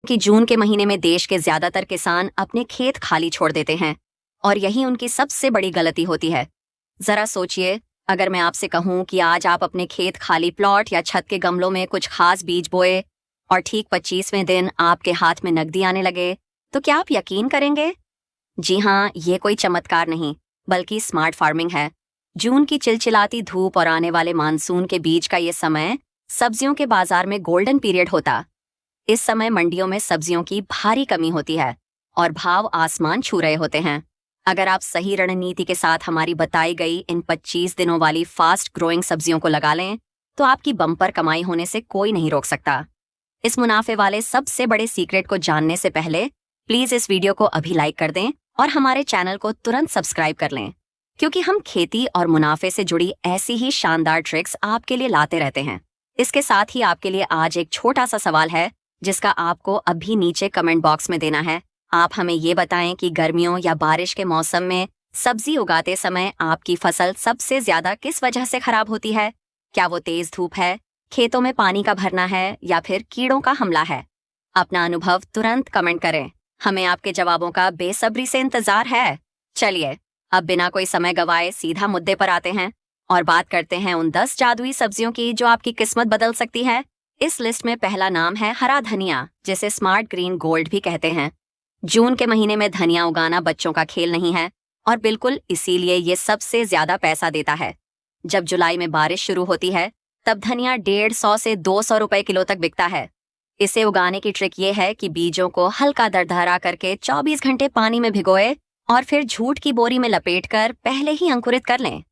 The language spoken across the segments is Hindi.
कि जून के महीने में देश के ज्यादातर किसान अपने खेत खाली छोड़ देते हैं और यही उनकी सबसे बड़ी गलती होती है। जरा सोचिए, अगर मैं आपसे कहूं कि आज आप अपने खेत खाली प्लॉट या छत के गमलों में कुछ खास बीज बोए और ठीक 25वें दिन आपके हाथ में नकदी आने लगे, तो क्या आप यकीन करेंगे? जी हाँ, ये कोई चमत्कार नहीं बल्कि स्मार्ट फार्मिंग है। जून की चिलचिलाती धूप और आने वाले मानसून के बीच का ये समय सब्जियों के बाजार में गोल्डन पीरियड होता। इस समय मंडियों में सब्जियों की भारी कमी होती है और भाव आसमान छू रहे होते हैं। अगर आप सही रणनीति के साथ हमारी बताई गई इन 25 दिनों वाली फास्ट ग्रोइंग सब्जियों को लगा लें, तो आपकी बम्पर कमाई होने से कोई नहीं रोक सकता। इस मुनाफे वाले सबसे बड़े सीक्रेट को जानने से पहले प्लीज इस वीडियो को अभी लाइक कर दें और हमारे चैनल को तुरंत सब्सक्राइब कर लें, क्योंकि हम खेती और मुनाफे से जुड़ी ऐसी ही शानदार ट्रिक्स आपके लिए लाते रहते हैं। इसके साथ ही आपके लिए आज एक छोटा सा सवाल है जिसका आपको अभी नीचे कमेंट बॉक्स में देना है। आप हमें ये बताएं कि गर्मियों या बारिश के मौसम में सब्जी उगाते समय आपकी फसल सबसे ज्यादा किस वजह से खराब होती है? क्या वो तेज धूप है, खेतों में पानी का भरना है या फिर कीड़ों का हमला है? अपना अनुभव तुरंत कमेंट करें, हमें आपके जवाबों का बेसब्री से इंतजार है। चलिए, अब बिना कोई समय गवाए सीधा मुद्दे पर आते हैं और बात करते हैं उन 10 जादुई सब्जियों की जो आपकी किस्मत बदल सकती है। इस लिस्ट में पहला नाम है हरा धनिया, जिसे स्मार्ट ग्रीन गोल्ड भी कहते हैं। जून के महीने में धनिया उगाना बच्चों का खेल नहीं है और बिल्कुल इसीलिए ये सबसे ज्यादा पैसा देता है। जब जुलाई में बारिश शुरू होती है तब धनिया 150 से 200 रुपए किलो तक बिकता है। इसे उगाने की ट्रिक ये है कि बीजों को हल्का दरदरा करके 24 घंटे पानी में भिगोए और फिर झूठ की बोरी में लपेटकर पहले ही अंकुरित कर लें।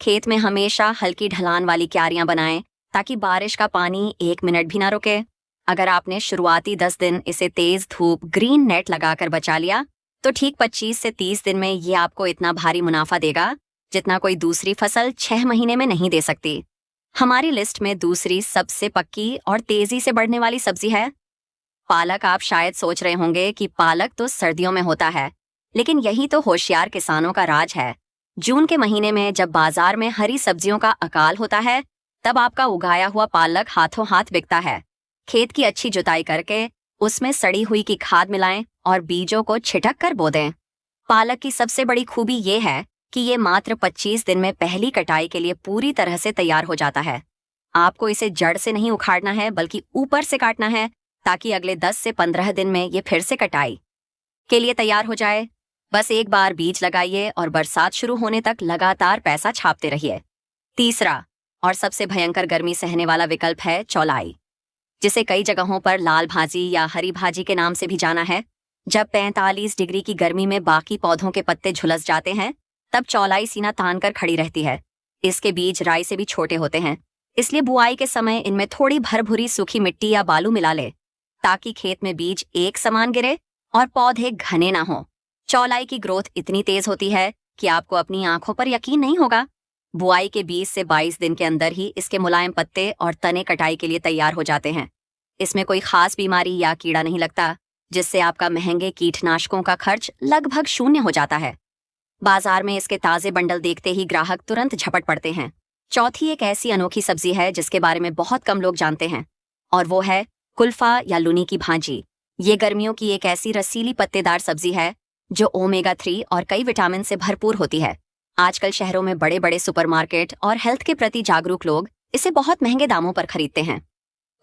खेत में हमेशा हल्की ढलान वाली क्यारियां बनाएं ताकि बारिश का पानी 1 मिनट भी ना रुके। अगर आपने शुरुआती 10 दिन इसे तेज धूप ग्रीन नेट लगाकर बचा लिया, तो ठीक 25 से 30 दिन में ये आपको इतना भारी मुनाफा देगा जितना कोई दूसरी फसल 6 महीने में नहीं दे सकती। हमारी लिस्ट में दूसरी सबसे पक्की और तेजी से बढ़ने वाली सब्जी है पालक। आप शायद सोच रहे होंगे कि पालक तो सर्दियों में होता है, लेकिन यही तो होशियार किसानों का राज है। जून के महीने में जब बाजार में हरी सब्जियों का अकाल होता है, तब आपका उगाया हुआ पालक हाथों हाथ बिकता है। खेत की अच्छी जुताई करके उसमें सड़ी हुई की खाद मिलाएं और बीजों को छिटक कर बो दें। पालक की सबसे बड़ी खूबी ये है कि ये मात्र 25 दिन में पहली कटाई के लिए पूरी तरह से तैयार हो जाता है। आपको इसे जड़ से नहीं उखाड़ना है बल्कि ऊपर से काटना है ताकि अगले 10 से 15 दिन में ये फिर से कटाई के लिए तैयार हो जाए। बस एक बार बीज लगाइए और बरसात शुरू होने तक लगातार पैसा छापते रहिए। तीसरा और सबसे भयंकर गर्मी सहने वाला विकल्प है चौलाई, जिसे कई जगहों पर लाल भाजी या हरी भाजी के नाम से भी जाना है। जब 45 डिग्री की गर्मी में बाकी पौधों के पत्ते झुलस जाते हैं, तब चौलाई सीना तान कर खड़ी रहती है। इसके बीज राई से भी छोटे होते हैं, इसलिए बुआई के समय इनमें थोड़ी भरभुरी सूखी मिट्टी या बालू मिला ले ताकि खेत में बीज एक समान गिरे और पौधे घने ना हो। चौलाई की ग्रोथ इतनी तेज होती है कि आपको अपनी आंखों पर यकीन नहीं होगा। बुआई के 20 से 22 दिन के अंदर ही इसके मुलायम पत्ते और तने कटाई के लिए तैयार हो जाते हैं। इसमें कोई खास बीमारी या कीड़ा नहीं लगता, जिससे आपका महंगे कीटनाशकों का खर्च लगभग शून्य हो जाता है। बाजार में इसके ताजे बंडल देखते ही ग्राहक तुरंत झपट पड़ते हैं। चौथी एक ऐसी अनोखी सब्जी है जिसके बारे में बहुत कम लोग जानते हैं, और वो है कुल्फा या लुनी की भाजी। ये गर्मियों की एक ऐसी रसीली पत्तेदार सब्जी है जो ओमेगा 3 और कई विटामिन से भरपूर होती है। आजकल शहरों में बड़े बड़े सुपरमार्केट और हेल्थ के प्रति जागरूक लोग इसे बहुत महंगे दामों पर खरीदते हैं।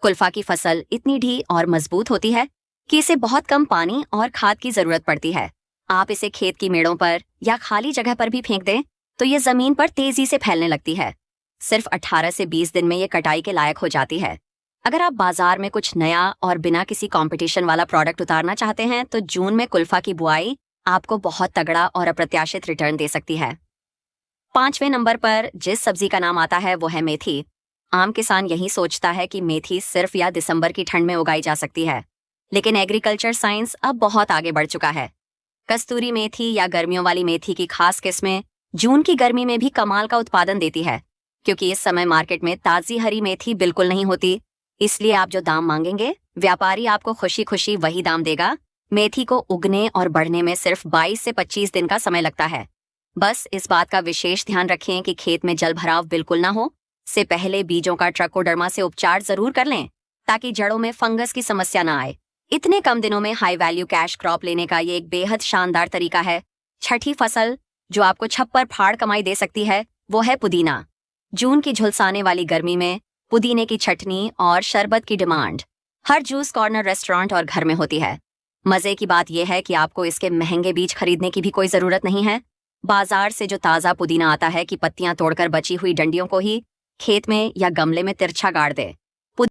कुल्फा की फसल इतनी ढी और मजबूत होती है कि इसे बहुत कम पानी और खाद की जरूरत पड़ती है। आप इसे खेत की मेड़ों पर या खाली जगह पर भी फेंक दें तो ये जमीन पर तेजी से फैलने लगती है। सिर्फ 18 से 20 दिन में ये कटाई के लायक हो जाती है। अगर आप बाजार में कुछ नया और बिना किसी कंपटीशन वाला प्रोडक्ट उतारना चाहते हैं, तो जून में कुल्फा की बुआई आपको बहुत तगड़ा और अप्रत्याशित रिटर्न दे सकती है। 5वें नंबर पर जिस सब्जी का नाम आता है वो है मेथी। आम किसान यही सोचता है कि मेथी सिर्फ या दिसंबर की ठंड में उगाई जा सकती है, लेकिन एग्रीकल्चर साइंस अब बहुत आगे बढ़ चुका है। कस्तूरी मेथी या गर्मियों वाली मेथी की खास किस्में जून की गर्मी में भी कमाल का उत्पादन देती है, क्योंकि इस समय मार्केट में ताजी हरी मेथी बिल्कुल नहीं होती। इसलिए आप जो दाम मांगेंगे, व्यापारी आपको खुशी खुशी वही दाम देगा। मेथी को उगने और बढ़ने में सिर्फ 22 से 25 दिन का समय लगता है। बस इस बात का विशेष ध्यान रखें कि खेत में जल भराव बिल्कुल ना हो। से पहले बीजों का ट्राकोडर्मा से उपचार जरूर कर लें ताकि जड़ों में फंगस की समस्या ना आए। इतने कम दिनों में हाई वैल्यू कैश क्रॉप लेने का ये एक बेहद शानदार तरीका है। छठी फसल जो आपको छप्पर फाड़ कमाई दे सकती है वो है पुदीना। जून की झुलसाने वाली गर्मी में पुदीने की चटनी और शरबत की डिमांड हर जूस कॉर्नर रेस्टोरेंट और घर में होती है। मजे की बात यह है कि आपको इसके महंगे बीज खरीदने की भी कोई जरूरत नहीं है। बाजार से जो ताजा पुदीना आता है कि पत्तियां तोड़कर बची हुई डंडियों को ही खेत में या गमले में तिरछा गाड़ दे।